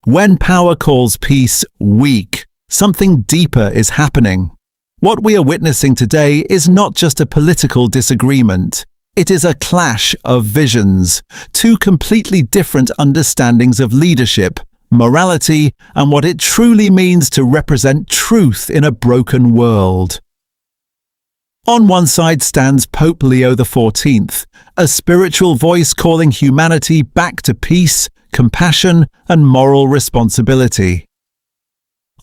When power calls peace weak, something deeper is happening. What we are witnessing today is not just a political disagreement. It is a clash of visions, two completely different understandings of leadership, morality, and what it truly means to represent truth in a broken world. On one side stands Pope Leo XIV, a spiritual voice calling humanity back to peace, compassion, and moral responsibility.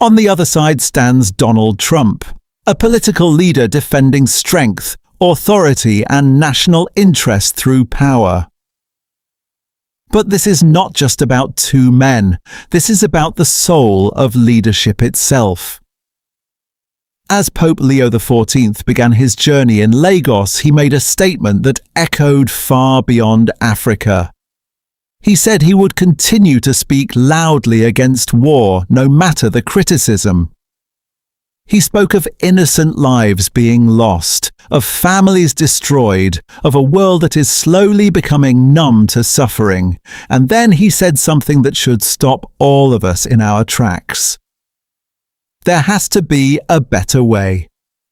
On the other side stands Donald Trump, a political leader defending strength, authority, and national interest through power. But this is not just about two men. This is about the soul of leadership itself. As Pope Leo XIV began his journey in Lagos, he made a statement that echoed far beyond Africa. He said he would continue to speak loudly against war, no matter the criticism. He spoke of innocent lives being lost, of families destroyed, of a world that is slowly becoming numb to suffering, and then he said something that should stop all of us in our tracks. There has to be a better way.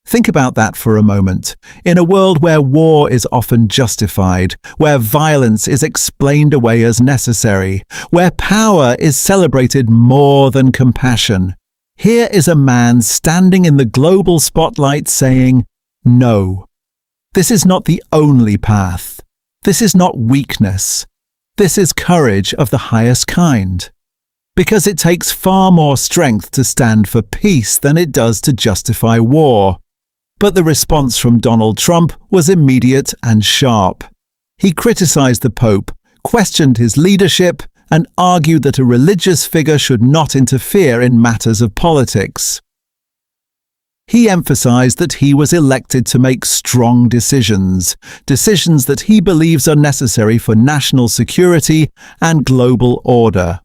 Think about that for a moment. In a world where war is often justified, where violence is explained away as necessary, where power is celebrated more than compassion, here is a man standing in the global spotlight saying, "No, this is not the only path. This is not weakness. This is courage of the highest kind." Because it takes far more strength to stand for peace than it does to justify war. But the response from Donald Trump was immediate and sharp. He criticized the Pope, questioned his leadership, and argued that a religious figure should not interfere in matters of politics. He emphasized that he was elected to make strong decisions that he believes are necessary for national security and global order.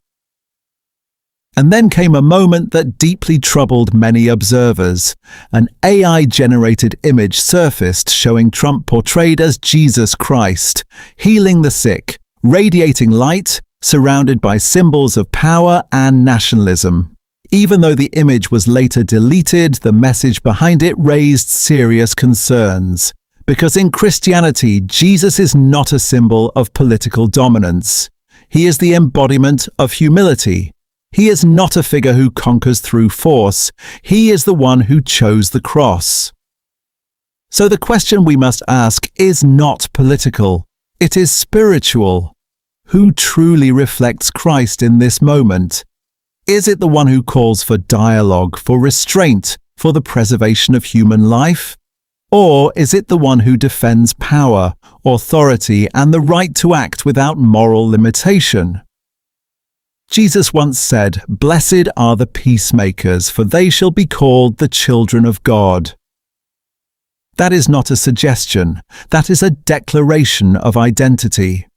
And then came a moment that deeply troubled many observers. An AI-generated image surfaced showing Trump portrayed as Jesus Christ, healing the sick, radiating light, surrounded by symbols of power and nationalism. Even though the image was later deleted, the message behind it raised serious concerns. Because in Christianity, Jesus is not a symbol of political dominance. He is the embodiment of humility. He is not a figure who conquers through force. He is the one who chose the cross. So the question we must ask is not political. It is spiritual. Who truly reflects Christ in this moment? Is it the one who calls for dialogue, for restraint, for the preservation of human life? Or is it the one who defends power, authority, and the right to act without moral limitation? Jesus once said, "Blessed are the peacemakers, for they shall be called the children of God." That is not a suggestion. That is a declaration of identity.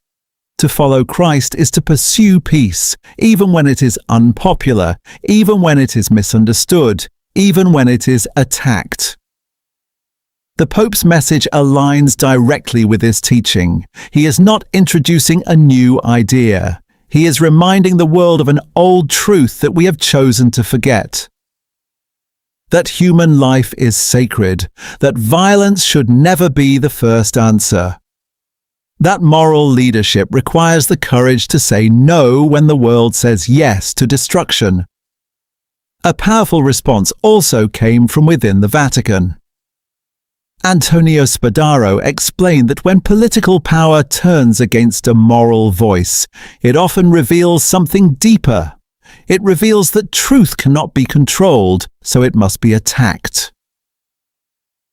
To follow Christ is to pursue peace, even when it is unpopular, even when it is misunderstood, even when it is attacked. The Pope's message aligns directly with this teaching. He is not introducing a new idea. He is reminding the world of an old truth that we have chosen to forget. That human life is sacred, that violence should never be the first answer. That moral leadership requires the courage to say no when the world says yes to destruction. A powerful response also came from within the Vatican. Antonio Spadaro explained that when political power turns against a moral voice, it often reveals something deeper. It reveals that truth cannot be controlled, so it must be attacked.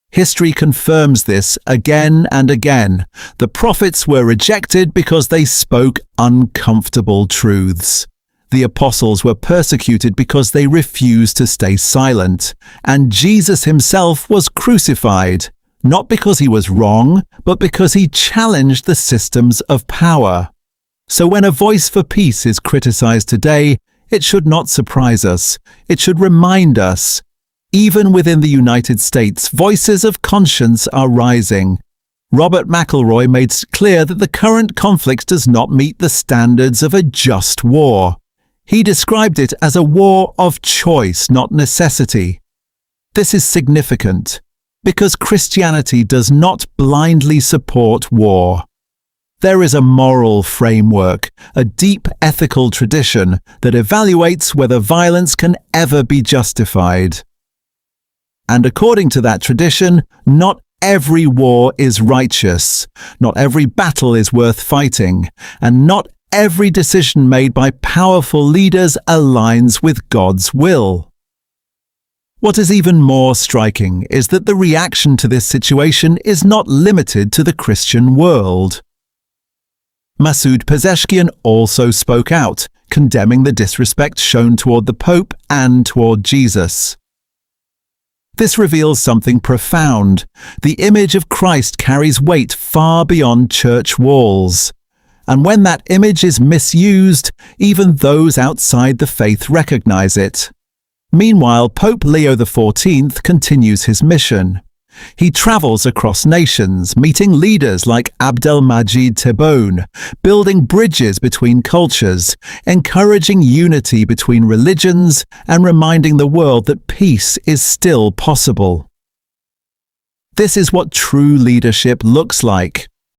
History confirms this again and again. The prophets were rejected because they spoke uncomfortable truths. The apostles were persecuted because they refused to stay silent. And Jesus himself was crucified, not because he was wrong, but because he challenged the systems of power. So when a voice for peace is criticized today, it should not surprise us. It should remind us. Even within the United States, voices of conscience are rising. Robert McElroy made clear that the current conflict does not meet the standards of a just war. He described it as a war of choice, not necessity. This is significant because Christianity does not blindly support war. There is a moral framework, a deep ethical tradition that evaluates whether violence can ever be justified. And according to that tradition, not every war is righteous, not every battle is worth fighting, and not every decision made by powerful leaders aligns with God's will. What is even more striking is that the reaction to this situation is not limited to the Christian world. Masoud Pezeshkian also spoke out, condemning the disrespect shown toward the Pope and toward Jesus. This reveals something profound. The image of Christ carries weight far beyond church walls. And when that image is misused, even those outside the faith recognize it. Meanwhile, Pope Leo XIV continues his mission. He travels across nations, meeting leaders like Abdelmajid Tebboune, building bridges between cultures, encouraging unity between religions, and reminding the world that peace is still possible. This is what true leadership looks like.